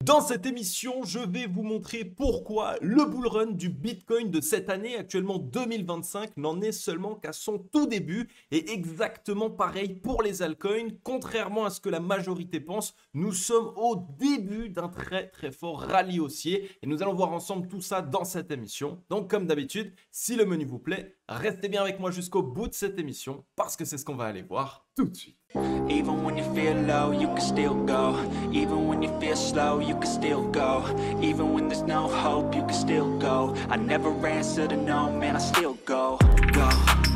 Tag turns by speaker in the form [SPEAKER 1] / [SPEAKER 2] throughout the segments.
[SPEAKER 1] Dans cette émission, je vais vous montrer pourquoi le bull run du Bitcoin de cette année, actuellement 2025, n'en est seulement qu'à son tout début. Et exactement pareil pour les altcoins. Contrairement à ce que la majorité pense, nous sommes au début d'un très très fort rallye haussier. Et nous allons voir ensemble tout ça dans cette émission. Donc comme d'habitude, si le menu vous plaît, restez bien avec moi jusqu'au bout de cette émission parce que c'est ce qu'on va aller voir tout de suite.
[SPEAKER 2] Even when you feel low, you can still go. Even when you feel slow, you can still go. Even when there's no hope, you can still go. I never answer to no, man, I still go. Go,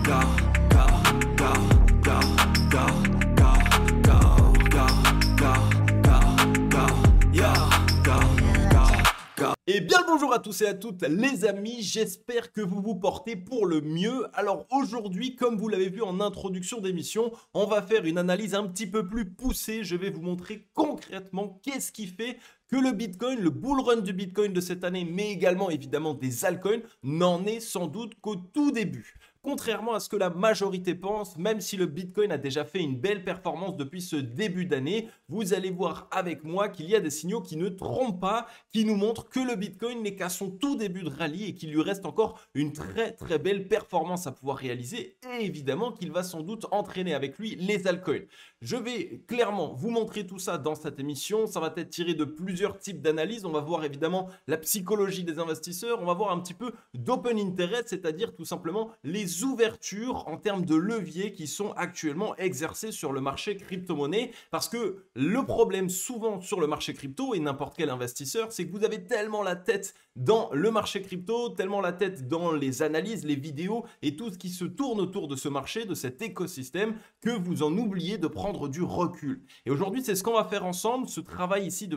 [SPEAKER 2] go, go, go, go, go, go, go, go, go, go, go, yo, go, go, go.
[SPEAKER 1] Et bien le bonjour à tous et à toutes les amis, j'espère que vous vous portez pour le mieux. Alors aujourd'hui, comme vous l'avez vu en introduction d'émission, on va faire une analyse un petit peu plus poussée. Je vais vous montrer concrètement qu'est-ce qui fait que le Bitcoin, le bull run du Bitcoin de cette année, mais également évidemment des altcoins, n'en est sans doute qu'au tout début. Contrairement à ce que la majorité pense, même si le Bitcoin a déjà fait une belle performance depuis ce début d'année, vous allez voir avec moi qu'il y a des signaux qui ne trompent pas, qui nous montrent que le Bitcoin n'est qu'à son tout début de rallye et qu'il lui reste encore une très très belle performance à pouvoir réaliser et évidemment qu'il va sans doute entraîner avec lui les altcoins. Je vais clairement vous montrer tout ça dans cette émission, ça va être tiré de plusieurs types d'analyses, on va voir évidemment la psychologie des investisseurs, on va voir un petit peu d'open interest, c'est-à-dire tout simplement les ouvertures en termes de levier qui sont actuellement exercées sur le marché crypto-monnaie parce que le problème souvent sur le marché crypto et n'importe quel investisseur, c'est que vous avez tellement la tête dans le marché crypto, tellement la tête dans les analyses, les vidéos et tout ce qui se tourne autour de ce marché, de cet écosystème que vous en oubliez de prendre du recul. Et aujourd'hui, c'est ce qu'on va faire ensemble, ce travail ici de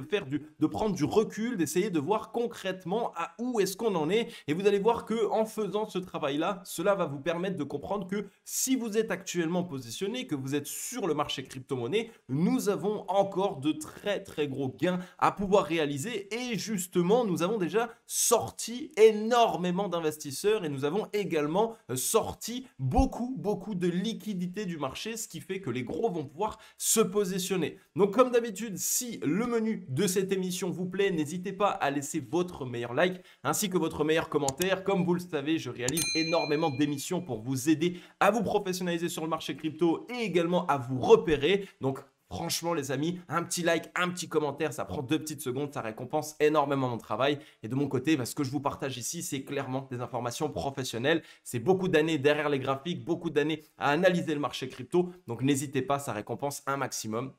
[SPEAKER 1] prendre du recul, d'essayer de voir concrètement à où est-ce qu'on en est et vous allez voir que en faisant ce travail-là, cela va vous permettre de comprendre que si vous êtes actuellement positionné, que vous êtes sur le marché crypto-monnaie, nous avons encore de très très gros gains à pouvoir réaliser et justement, nous avons déjà sorti énormément d'investisseurs et nous avons également sorti beaucoup de liquidités du marché, ce qui fait que les gros vont pouvoir se positionner. Donc comme d'habitude, si le menu de cette émission vous plaît, n'hésitez pas à laisser votre meilleur like ainsi que votre meilleur commentaire. Comme vous le savez, je réalise énormément d'émissions pour vous aider à vous professionnaliser sur le marché crypto et également à vous repérer. Donc franchement les amis, un petit like, un petit commentaire, ça prend 2 petites secondes, ça récompense énormément mon travail. Et de mon côté, ce que je vous partage ici, c'est clairement des informations professionnelles. C'est beaucoup d'années derrière les graphiques, beaucoup d'années à analyser le marché crypto. Donc n'hésitez pas, ça récompense un maximum.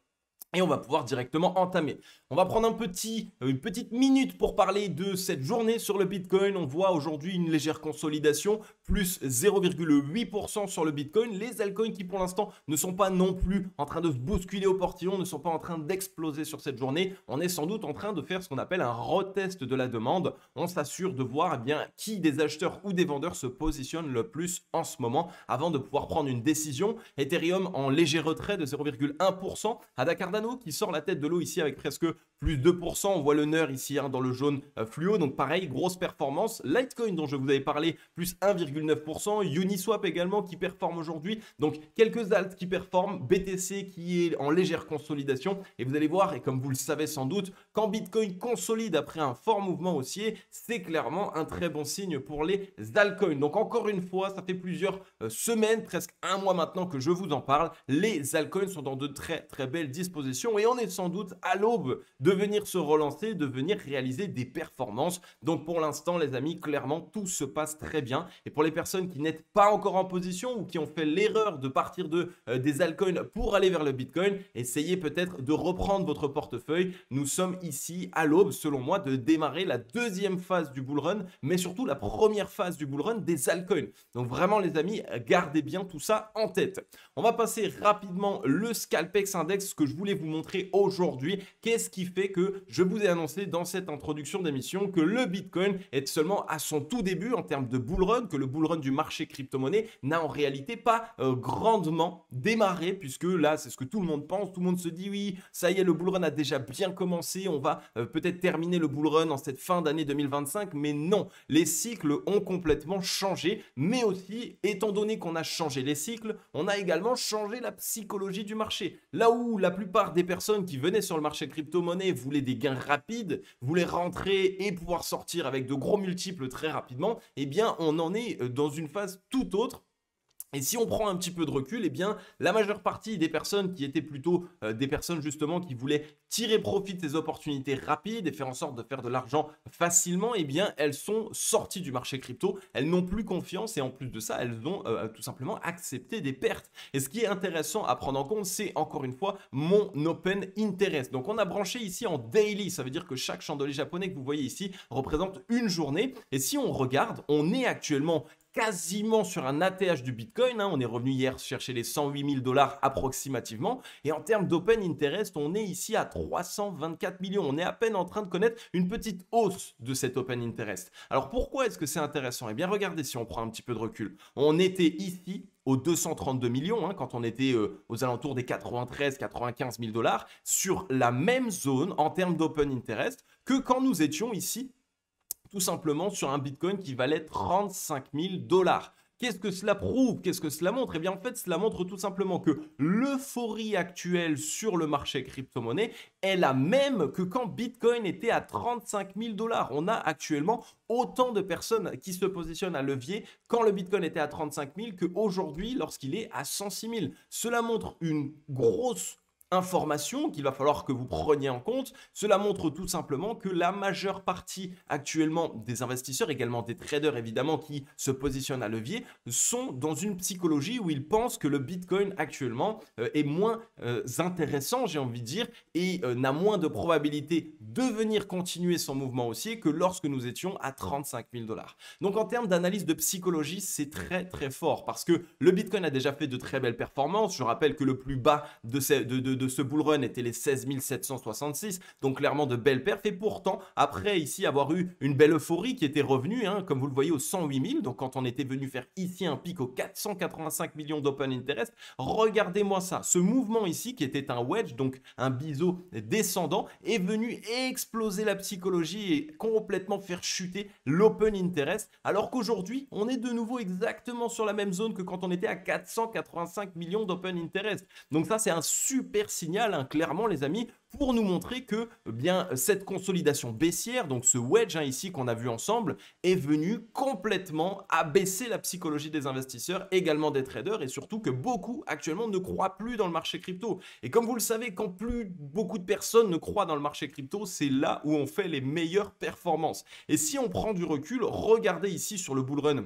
[SPEAKER 1] Et on va pouvoir directement entamer. On va prendre une petite minute pour parler de cette journée sur le Bitcoin. On voit aujourd'hui une légère consolidation, plus 0,8% sur le Bitcoin. Les altcoins qui pour l'instant ne sont pas non plus en train de se bousculer au portillon, ne sont pas en train d'exploser sur cette journée. On est sans doute en train de faire ce qu'on appelle un retest de la demande. On s'assure de voir qui des acheteurs ou des vendeurs se positionnent le plus en ce moment avant de pouvoir prendre une décision. Ethereum en léger retrait de 0,1%. Ada Cardano qui sort la tête de l'eau ici avec presque plus 2%. On voit le NER ici dans le jaune fluo. Donc pareil, grosse performance. Litecoin dont je vous avais parlé, plus 1,9%. Uniswap également qui performe aujourd'hui. Donc quelques alts qui performent. BTC qui est en légère consolidation. Et vous allez voir, et comme vous le savez sans doute, quand Bitcoin consolide après un fort mouvement haussier, c'est clairement un très bon signe pour les altcoins. Donc encore une fois, ça fait plusieurs semaines, presque un mois maintenant que je vous en parle. Les altcoins sont dans de très très belles dispositions. Et on est sans doute à l'aube de venir se relancer, de venir réaliser des performances. Donc pour l'instant les amis, clairement tout se passe très bien. Et pour les personnes qui n'êtes pas encore en position ou qui ont fait l'erreur de partir des altcoins pour aller vers le Bitcoin, essayez peut-être de reprendre votre portefeuille. Nous sommes ici à l'aube, selon moi, de démarrer la deuxième phase du bull run, mais surtout la première phase du bull run des altcoins. Donc vraiment les amis, gardez bien tout ça en tête. On va passer rapidement le Scalpex Index que je voulais vous montrer aujourd'hui. Qu'est-ce qui fait que je vous ai annoncé dans cette introduction d'émission que le Bitcoin est seulement à son tout début en termes de bull run, que le bull run du marché crypto-monnaie n'a en réalité pas grandement démarré, puisque là c'est ce que tout le monde pense, tout le monde se dit oui, ça y est, le bull run a déjà bien commencé, on va peut-être terminer le bull run en cette fin d'année 2025, mais non, les cycles ont complètement changé, mais aussi, étant donné qu'on a changé les cycles, on a également changé la psychologie du marché. Là où la plupart plupart des personnes qui venaient sur le marché crypto-monnaie voulaient des gains rapides, voulaient rentrer et pouvoir sortir avec de gros multiples très rapidement, eh bien on en est dans une phase tout autre. Et si on prend un petit peu de recul, eh bien, la majeure partie des personnes qui étaient plutôt des personnes justement qui voulaient tirer profit de ces opportunités rapides et faire en sorte de faire de l'argent facilement, eh bien, elles sont sorties du marché crypto, elles n'ont plus confiance et en plus de ça, elles ont tout simplement accepté des pertes. Et ce qui est intéressant à prendre en compte, c'est encore une fois mon Open Interest. Donc, on a branché ici en daily, ça veut dire que chaque chandelier japonais que vous voyez ici représente une journée. Et si on regarde, on est actuellement quasiment sur un ATH du Bitcoin. On est revenu hier chercher les 108 000 $ approximativement. Et en termes d'Open Interest, on est ici à 324 millions. On est à peine en train de connaître une petite hausse de cet Open Interest. Alors pourquoi est-ce que c'est intéressant? Eh bien regardez, si on prend un petit peu de recul. On était ici aux 232 millions, quand on était aux alentours des 93-95 000 $ sur la même zone en termes d'Open Interest que quand nous étions ici tout simplement sur un Bitcoin qui valait 35 000 $. Qu'est-ce que cela prouve? Qu'est-ce que cela montre? Eh bien, en fait, cela montre tout simplement que l'euphorie actuelle sur le marché crypto-monnaie est la même que quand Bitcoin était à 35 000 $. On a actuellement autant de personnes qui se positionnent à levier quand le Bitcoin était à 35 000 qu'aujourd'hui lorsqu'il est à 106 000. Cela montre une grosse information qu'il va falloir que vous preniez en compte. Cela montre tout simplement que la majeure partie actuellement des investisseurs, également des traders évidemment qui se positionnent à levier, sont dans une psychologie où ils pensent que le Bitcoin actuellement est moins intéressant, j'ai envie de dire, et n'a moins de probabilité de venir continuer son mouvement haussier que lorsque nous étions à 35 000 $. Donc en termes d'analyse de psychologie, c'est très très fort parce que le Bitcoin a déjà fait de très belles performances. Je rappelle que le plus bas de ce bull run était les 16 766, donc clairement de belles perfs. Et pourtant, après ici avoir eu une belle euphorie qui était revenue, comme vous le voyez, aux 108 000, donc quand on était venu faire ici un pic aux 485 millions d'Open Interest, regardez-moi ça, ce mouvement ici qui était un wedge, donc un biseau descendant, est venu exploser la psychologie et complètement faire chuter l'Open Interest, alors qu'aujourd'hui, on est de nouveau exactement sur la même zone que quand on était à 485 millions d'Open Interest. Donc ça, c'est un super signal, clairement les amis, pour nous montrer que bien cette consolidation baissière, donc ce wedge ici qu'on a vu ensemble, est venu complètement abaisser la psychologie des investisseurs, également des traders, et surtout que beaucoup actuellement ne croient plus dans le marché crypto. Et comme vous le savez, quand plus beaucoup de personnes ne croient dans le marché crypto, c'est là où on fait les meilleures performances. Et si on prend du recul, regardez ici sur le bull run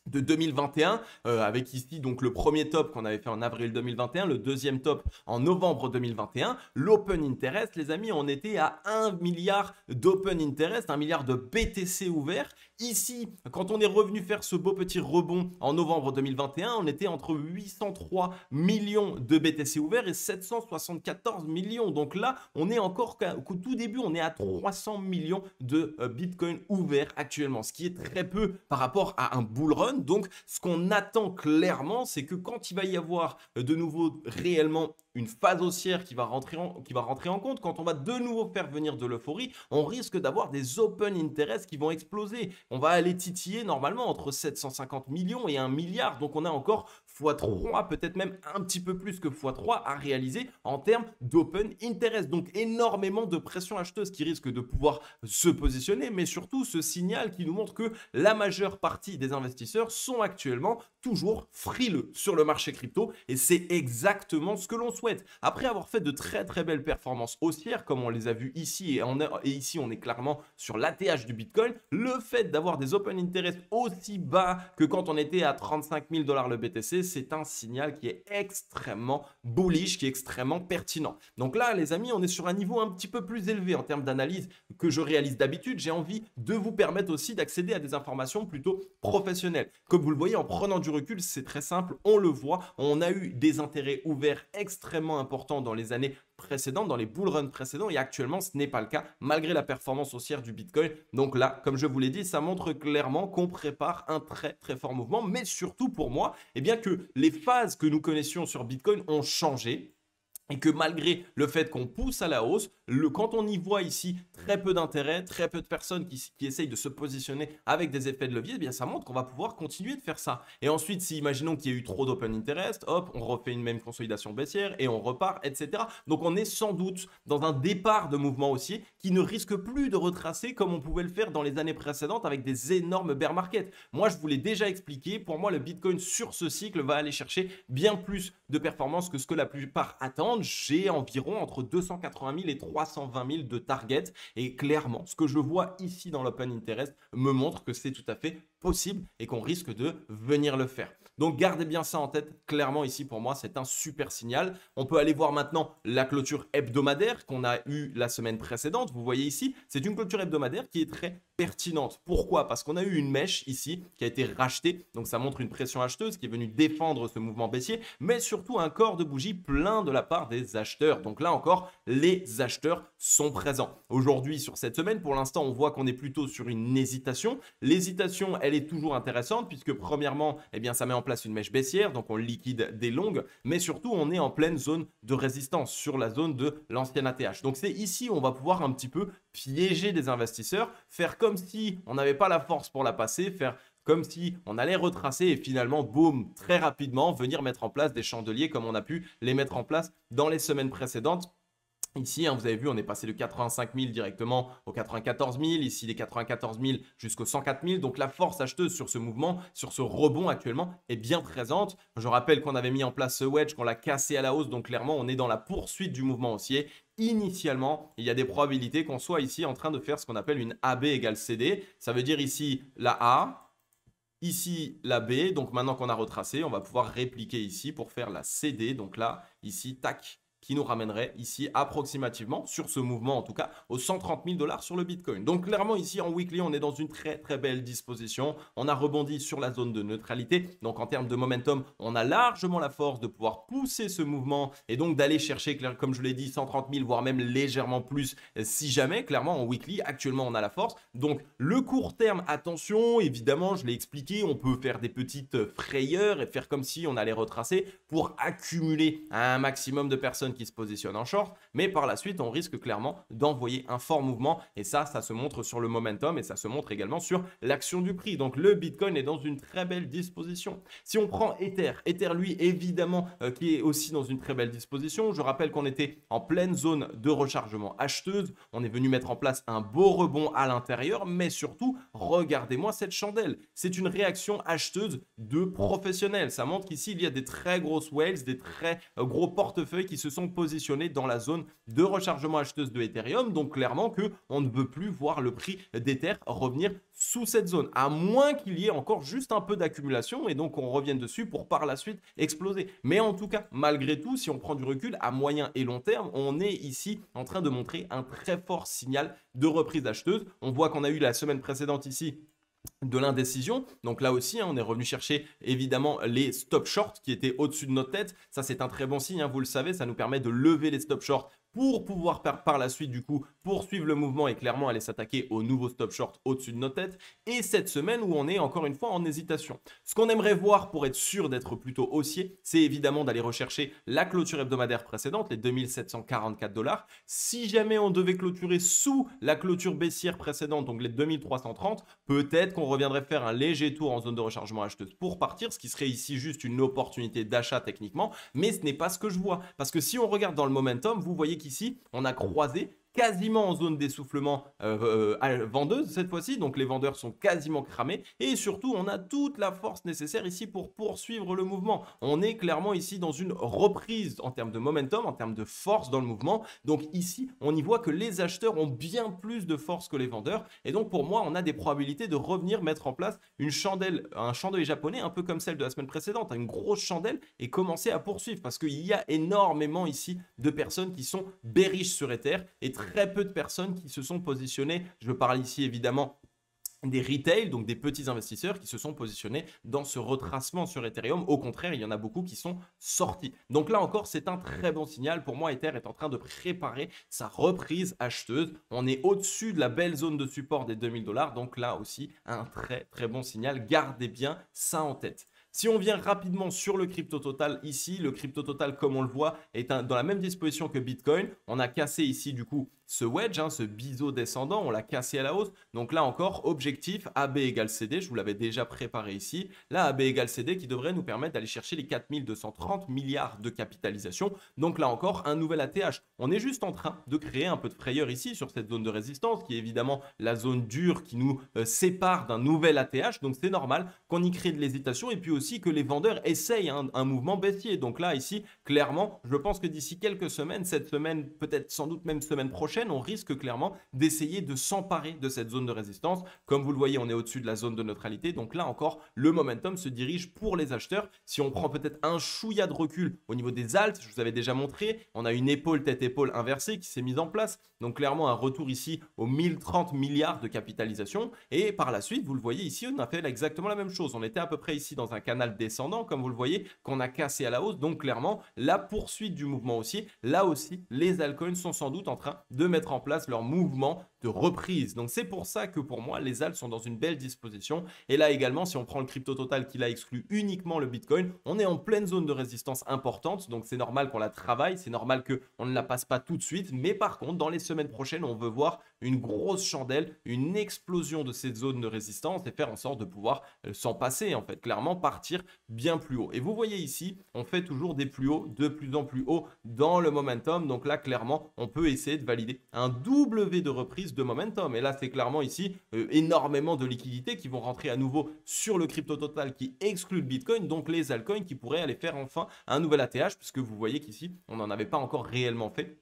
[SPEAKER 1] de 2021, avec ici donc le premier top qu'on avait fait en avril 2021, le deuxième top en novembre 2021, l'Open Interest, les amis, on était à 1 milliard d'Open Interest, 1 milliard de BTC ouverts. Ici, quand on est revenu faire ce beau petit rebond en novembre 2021, on était entre 803 millions de BTC ouverts et 774 millions. Donc là, on est encore qu'au tout début, on est à 300 millions de Bitcoin ouverts actuellement, ce qui est très peu par rapport à un bull run. Donc, ce qu'on attend clairement, c'est que quand il va y avoir de nouveau réellement une phase haussière qui va rentrer en compte, quand on va de nouveau faire venir de l'euphorie, on risque d'avoir des Open Interest qui vont exploser. On va aller titiller normalement entre 750 millions et 1 milliard. Donc, on a encore x3, peut-être même un petit peu plus que x3 à réaliser en termes d'Open Interest. Donc, énormément de pression acheteuse qui risque de pouvoir se positionner, mais surtout ce signal qui nous montre que la majeure partie des investisseurs sont actuellement toujours frileux sur le marché crypto et c'est exactement ce que l'on souhaite. Après avoir fait de très très belles performances haussières comme on les a vues ici et ici on est clairement sur l'ATH du Bitcoin, le fait d'avoir des Open Interest aussi bas que quand on était à 35 000 $ le BTC, c'est un signal qui est extrêmement bullish, qui est extrêmement pertinent. Donc là les amis, on est sur un niveau un petit peu plus élevé en termes d'analyse que je réalise d'habitude. J'ai envie de vous permettre aussi d'accéder à des informations plutôt professionnelles. Comme vous le voyez, en prenant du recul, c'est très simple, on le voit, on a eu des intérêts ouverts extrêmement importants dans les années précédentes, dans les bull runs précédents, et actuellement ce n'est pas le cas malgré la performance haussière du Bitcoin. Donc là, comme je vous l'ai dit, ça montre clairement qu'on prépare un très très fort mouvement, mais surtout pour moi, eh bien que les phases que nous connaissions sur Bitcoin ont changé. et que malgré le fait qu'on pousse à la hausse, quand on y voit ici très peu d'intérêt, très peu de personnes qui essayent de se positionner avec des effets de levier, eh bien ça montre qu'on va pouvoir continuer de faire ça. Et ensuite, si imaginons qu'il y a eu trop d'open interest, hop, on refait une même consolidation baissière et on repart, etc. Donc on est sans doute dans un départ de mouvement haussier qui ne risque plus de retracer comme on pouvait le faire dans les années précédentes avec des énormes bear markets. Moi, je vous l'ai déjà expliqué, pour moi, le Bitcoin sur ce cycle va aller chercher bien plus de performance que ce que la plupart attendent. J'ai environ entre 280 000 et 320 000 de target. Et clairement, ce que je vois ici dans l'Open Interest me montre que c'est tout à fait possible et qu'on risque de venir le faire. Donc gardez bien ça en tête. Clairement ici pour moi c'est un super signal. On peut aller voir maintenant la clôture hebdomadaire qu'on a eue la semaine précédente. Vous voyez ici, c'est une clôture hebdomadaire qui est très pertinente. Pourquoi? Parce qu'on a eu une mèche ici qui a été rachetée. Donc ça montre une pression acheteuse qui est venue défendre ce mouvement baissier, mais surtout un corps de bougie plein de la part des acheteurs. Donc là encore, les acheteurs sont présents. Aujourd'hui sur cette semaine, pour l'instant, on voit qu'on est plutôt sur une hésitation. L'hésitation, elle est toujours intéressante puisque premièrement, eh bien, ça met en place une mèche baissière, donc on liquide des longues, mais surtout on est en pleine zone de résistance sur la zone de l'ancienne ATH. Donc c'est ici où on va pouvoir un petit peu piéger des investisseurs, faire comme si on n'avait pas la force pour la passer, faire comme si on allait retracer et finalement, boum, très rapidement, venir mettre en place des chandeliers comme on a pu les mettre en place dans les semaines précédentes. Ici, vous avez vu, on est passé de 85 000 directement aux 94 000, ici des 94 000 jusqu'aux 104 000. Donc la force acheteuse sur ce mouvement, sur ce rebond actuellement est bien présente. Je rappelle qu'on avait mis en place ce wedge, qu'on l'a cassé à la hausse. Donc clairement, on est dans la poursuite du mouvement haussier. Initialement, il y a des probabilités qu'on soit ici en train de faire ce qu'on appelle une AB égale CD. Ça veut dire ici la A, ici la B. Donc maintenant qu'on a retracé, on va pouvoir répliquer ici pour faire la CD. Donc là, ici, tac, qui nous ramènerait ici approximativement, sur ce mouvement en tout cas, aux 130 000 $ sur le Bitcoin. Donc clairement ici en weekly, on est dans une très très belle disposition. On a rebondi sur la zone de neutralité. Donc en termes de momentum, on a largement la force de pouvoir pousser ce mouvement et donc d'aller chercher, comme je l'ai dit, 130 000, voire même légèrement plus si jamais. Clairement en weekly, actuellement on a la force. Donc le court terme, attention, évidemment, je l'ai expliqué, on peut faire des petites frayeurs et faire comme si on allait retracer pour accumuler un maximum de personnes qui se positionnent en short, mais par la suite, on risque clairement d'envoyer un fort mouvement et ça se montre sur le momentum et ça se montre également sur l'action du prix. Donc, le Bitcoin est dans une très belle disposition. Si on prend Ether, lui, évidemment, qui est aussi dans une très belle disposition. Je rappelle qu'on était en pleine zone de rechargement acheteuse. On est venu mettre en place un beau rebond à l'intérieur, mais surtout, regardez-moi cette chandelle. C'est une réaction acheteuse de professionnels. Ça montre qu'ici, il y a des très grosses whales, des très gros portefeuilles qui se sont positionnés dans la zone de rechargement acheteuse de Ethereum. Donc clairement qu'on ne veut plus voir le prix d'Ether revenir sous cette zone, à moins qu'il y ait encore juste un peu d'accumulation et donc on revienne dessus pour par la suite exploser. Mais en tout cas, malgré tout, si on prend du recul à moyen et long terme, on est ici en train de montrer un très fort signal de reprise acheteuse. On voit qu'on a eu la semaine précédente ici de l'indécision. Donc là aussi, on est revenu chercher évidemment les stop short qui étaient au-dessus de notre tête. Ça, c'est un très bon signe, vous le savez, ça nous permet de lever les stop short pour pouvoir par la suite du coup poursuivre le mouvement et clairement aller s'attaquer au nouveau stop short au-dessus de nos têtes. Et cette semaine où on est encore une fois en hésitation. Ce qu'on aimerait voir pour être sûr d'être plutôt haussier, c'est évidemment d'aller rechercher la clôture hebdomadaire précédente, les 2744 $. Si jamais on devait clôturer sous la clôture baissière précédente, donc les 2330, peut-être qu'on reviendrait faire un léger tour en zone de rechargement acheteuse pour partir, ce qui serait ici juste une opportunité d'achat techniquement, mais ce n'est pas ce que je vois. Parce que si on regarde dans le momentum, vous voyez qu'ici, on a croisé quasiment en zone d'essoufflement vendeuse cette fois-ci, donc les vendeurs sont quasiment cramés et surtout on a toute la force nécessaire ici pour poursuivre le mouvement. On est clairement ici dans une reprise en termes de momentum, en termes de force dans le mouvement. Donc ici on y voit que les acheteurs ont bien plus de force que les vendeurs et donc pour moi on a des probabilités de revenir mettre en place une chandelle, un chandelier japonais un peu comme celle de la semaine précédente, une grosse chandelle et commencer à poursuivre parce qu'il y a énormément ici de personnes qui sont bearish sur Ether et très peu de personnes qui se sont positionnées. Je parle ici évidemment des retail, donc des petits investisseurs qui se sont positionnés dans ce retracement sur Ethereum. Au contraire, il y en a beaucoup qui sont sortis. Donc là encore, c'est un très bon signal. Pour moi, Ether est en train de préparer sa reprise acheteuse. On est au-dessus de la belle zone de support des 2000 $. Donc là aussi, un très très bon signal. Gardez bien ça en tête. Si on vient rapidement sur le crypto total ici, le crypto total comme on le voit est dans la même disposition que Bitcoin. On a cassé ici du coup ce wedge, ce biseau descendant, on l'a cassé à la hausse. Donc là encore, objectif AB égale CD, je vous l'avais déjà préparé ici. Là, AB égale CD qui devrait nous permettre d'aller chercher les 4230 milliards de capitalisation. Donc là encore, un nouvel ATH. On est juste en train de créer un peu de frayeur ici sur cette zone de résistance qui est évidemment la zone dure qui nous sépare d'un nouvel ATH. Donc c'est normal qu'on y crée de l'hésitation et puis aussi que les vendeurs essayent un mouvement baissier. Donc là, ici, clairement, je pense que d'ici quelques semaines, cette semaine, peut-être sans doute même semaine prochaine, on risque clairement d'essayer de s'emparer de cette zone de résistance. Comme vous le voyez, on est au-dessus de la zone de neutralité. Donc là encore, le momentum se dirige pour les acheteurs. Si on prend peut-être un chouïa de recul au niveau des alts, je vous avais déjà montré, on a une épaule tête-épaule inversée qui s'est mise en place. Donc clairement, un retour ici aux 1030 milliards de capitalisation. Et par la suite, vous le voyez ici, on a fait exactement la même chose. On était à peu près ici dans un canal descendant, comme vous le voyez, qu'on a cassé à la hausse. Donc clairement, la poursuite du mouvement haussier, là aussi, les altcoins sont sans doute en train de mettre en place leur mouvement de reprise. Donc c'est pour ça que pour moi, les alts sont dans une belle disposition. Et là également, si on prend le crypto total qui l'a exclu uniquement le Bitcoin, on est en pleine zone de résistance importante. Donc c'est normal qu'on la travaille, c'est normal qu'on ne la passe pas tout de suite. Mais par contre, dans les semaines prochaines, on veut voir une grosse chandelle, une explosion de cette zone de résistance et faire en sorte de pouvoir s'en passer, en fait, clairement partir bien plus haut. Et vous voyez ici, on fait toujours des plus hauts, de plus en plus haut dans le momentum. Donc là, clairement, on peut essayer de valider un W de reprise de momentum. Et là, c'est clairement ici énormément de liquidités qui vont rentrer à nouveau sur le crypto total qui exclut le Bitcoin, donc les altcoins qui pourraient aller faire enfin un nouvel ATH, puisque vous voyez qu'ici, on n'en avait pas encore réellement fait.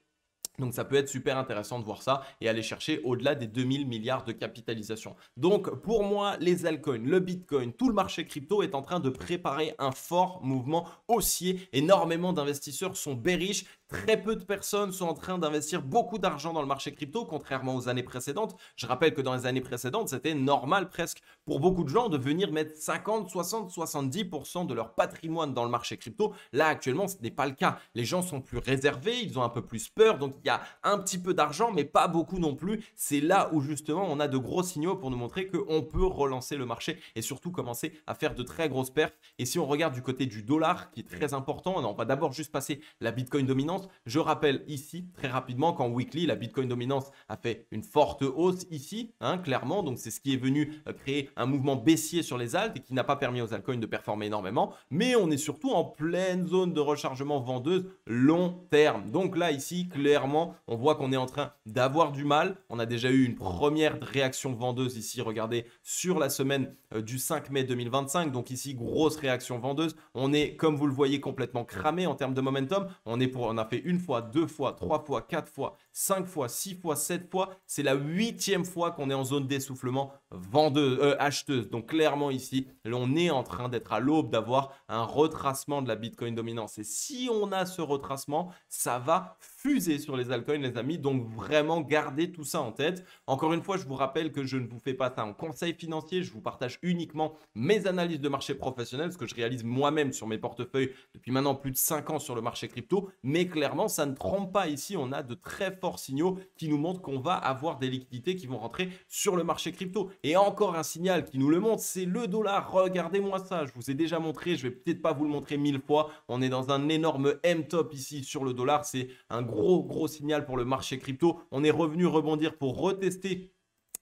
[SPEAKER 1] Donc ça peut être super intéressant de voir ça et aller chercher au-delà des 2000 milliards de capitalisation. Donc pour moi, les altcoins, le Bitcoin, tout le marché crypto est en train de préparer un fort mouvement haussier. Énormément d'investisseurs sont bearish. Très peu de personnes sont en train d'investir beaucoup d'argent dans le marché crypto, contrairement aux années précédentes. Je rappelle que dans les années précédentes, c'était normal presque pour beaucoup de gens de venir mettre 50, 60, 70% de leur patrimoine dans le marché crypto. Là, actuellement, ce n'est pas le cas. Les gens sont plus réservés, ils ont un peu plus peur. Donc, il y a un petit peu d'argent, mais pas beaucoup non plus. C'est là où justement, on a de gros signaux pour nous montrer qu'on peut relancer le marché et surtout commencer à faire de très grosses perfs. Et si on regarde du côté du dollar, qui est très important, on va d'abord juste passer la Bitcoin dominance. Je rappelle ici très rapidement qu'en weekly, la Bitcoin dominance a fait une forte hausse ici, clairement. Donc c'est ce qui est venu créer un mouvement baissier sur les alts et qui n'a pas permis aux altcoins de performer énormément. Mais on est surtout en pleine zone de rechargement vendeuse long terme. Donc là ici, clairement, on voit qu'on est en train d'avoir du mal. On a déjà eu une première réaction vendeuse ici, regardez, sur la semaine du 5 mai 2025. Donc ici, grosse réaction vendeuse. On est, comme vous le voyez, complètement cramé en termes de momentum. On a fait une fois, deux fois, trois fois, quatre fois, 5 fois, 6 fois, 7 fois. C'est la 8e fois qu'on est en zone d'essoufflement acheteuse. Donc clairement ici, on est en train d'être à l'aube d'avoir un retracement de la Bitcoin dominance. Et si on a ce retracement, ça va fuser sur les altcoins, les amis. Donc vraiment, gardez tout ça en tête. Encore une fois, je vous rappelle que je ne vous fais pas ça en conseil financier. Je vous partage uniquement mes analyses de marché professionnel, ce que je réalise moi-même sur mes portefeuilles depuis maintenant plus de 5 ans sur le marché crypto. Mais clairement, ça ne trompe pas ici. On a de très forts signaux qui nous montrent qu'on va avoir des liquidités qui vont rentrer sur le marché crypto. Et encore un signal qui nous le montre, c'est le dollar. Regardez-moi ça. Je vous ai déjà montré. Je vais peut-être pas vous le montrer 1000 fois. On est dans un énorme M-top ici sur le dollar. C'est un gros signal pour le marché crypto. On est revenu rebondir pour retester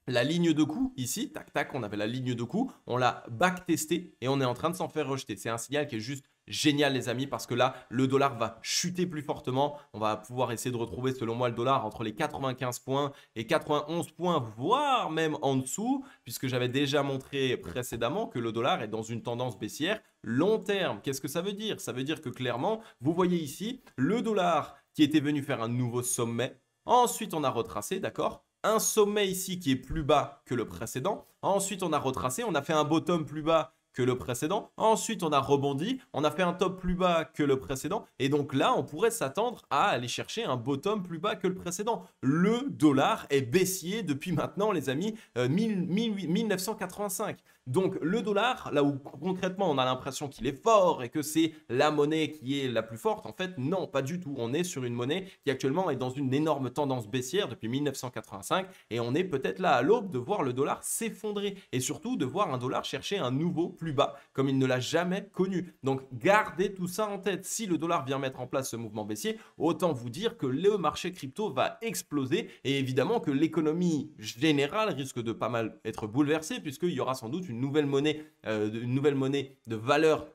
[SPEAKER 1] la ligne de coup ici, tac tac, on avait la ligne de coup, on l'a back-testé et on est en train de s'en faire rejeter. C'est un signal qui est juste génial les amis parce que là le dollar va chuter plus fortement. On va pouvoir essayer de retrouver selon moi le dollar entre les 95 points et 91 points, voire même en dessous, puisque j'avais déjà montré précédemment que le dollar est dans une tendance baissière long terme. Qu'est-ce que ça veut dire? Ça veut dire que clairement, vous voyez ici le dollar qui était venu faire un nouveau sommet. Ensuite on a retracé, d'accord? Un sommet ici qui est plus bas que le précédent. Ensuite, on a retracé, on a fait un bottom plus bas que le précédent. Ensuite, on a rebondi, on a fait un top plus bas que le précédent. Et donc là, on pourrait s'attendre à aller chercher un bottom plus bas que le précédent. Le dollar est baissier depuis maintenant, les amis, 1985. Donc le dollar, là où concrètement on a l'impression qu'il est fort et que c'est la monnaie qui est la plus forte, en fait non, pas du tout. On est sur une monnaie qui actuellement est dans une énorme tendance baissière depuis 1985 et on est peut-être là à l'aube de voir le dollar s'effondrer et surtout de voir un dollar chercher un nouveau plus plus bas comme il ne l'a jamais connu. Donc gardez tout ça en tête. Si le dollar vient mettre en place ce mouvement baissier, autant vous dire que le marché crypto va exploser et évidemment que l'économie générale risque de pas mal être bouleversée puisqu'il y aura sans doute une nouvelle monnaie de valeur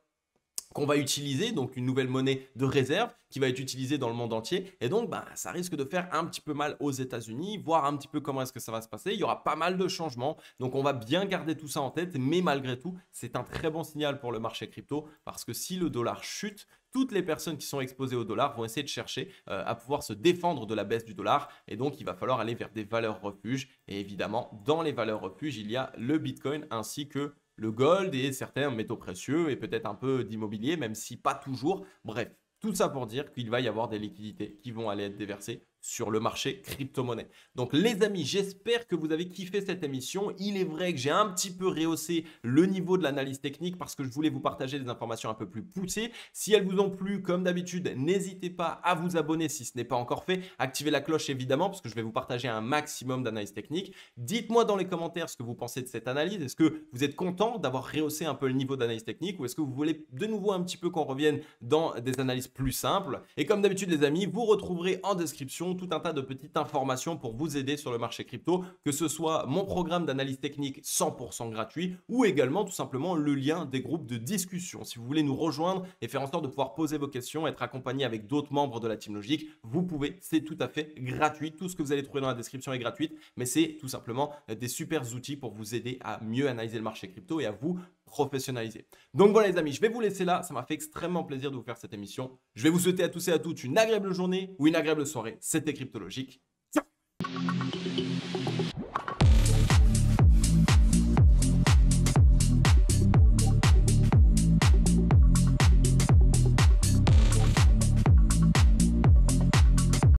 [SPEAKER 1] qu'on va utiliser, donc une nouvelle monnaie de réserve qui va être utilisée dans le monde entier. Et donc, ça risque de faire un petit peu mal aux États-Unis, voir un petit peu comment est-ce que ça va se passer. Il y aura pas mal de changements. Donc, on va bien garder tout ça en tête. Mais malgré tout, c'est un très bon signal pour le marché crypto parce que si le dollar chute, toutes les personnes qui sont exposées au dollar vont essayer de chercher à pouvoir se défendre de la baisse du dollar. Et donc, il va falloir aller vers des valeurs refuges. Et évidemment, dans les valeurs refuges, il y a le Bitcoin ainsi que le gold et certains métaux précieux et peut-être un peu d'immobilier, même si pas toujours. Bref, tout ça pour dire qu'il va y avoir des liquidités qui vont aller être déversées sur le marché crypto-monnaie. Donc les amis, j'espère que vous avez kiffé cette émission. Il est vrai que j'ai un petit peu rehaussé le niveau de l'analyse technique parce que je voulais vous partager des informations un peu plus poussées. Si elles vous ont plu, comme d'habitude, n'hésitez pas à vous abonner si ce n'est pas encore fait. Activez la cloche évidemment parce que je vais vous partager un maximum d'analyse technique. Dites-moi dans les commentaires ce que vous pensez de cette analyse. Est-ce que vous êtes content d'avoir rehaussé un peu le niveau d'analyse technique ou est-ce que vous voulez de nouveau un petit peu qu'on revienne dans des analyses plus simples? Et comme d'habitude les amis, vous retrouverez en description tout un tas de petites informations pour vous aider sur le marché crypto, que ce soit mon programme d'analyse technique 100% gratuit ou également tout simplement le lien des groupes de discussion. Si vous voulez nous rejoindre et faire en sorte de pouvoir poser vos questions, être accompagné avec d'autres membres de la Team Logique, vous pouvez, c'est tout à fait gratuit. Tout ce que vous allez trouver dans la description est gratuit, mais c'est tout simplement des super outils pour vous aider à mieux analyser le marché crypto et à vous professionnaliser. Donc voilà les amis, je vais vous laisser là. Ça m'a fait extrêmement plaisir de vous faire cette émission. Je vais vous souhaiter à tous et à toutes une agréable journée ou une agréable soirée. C'était Cryptologique. Ciao.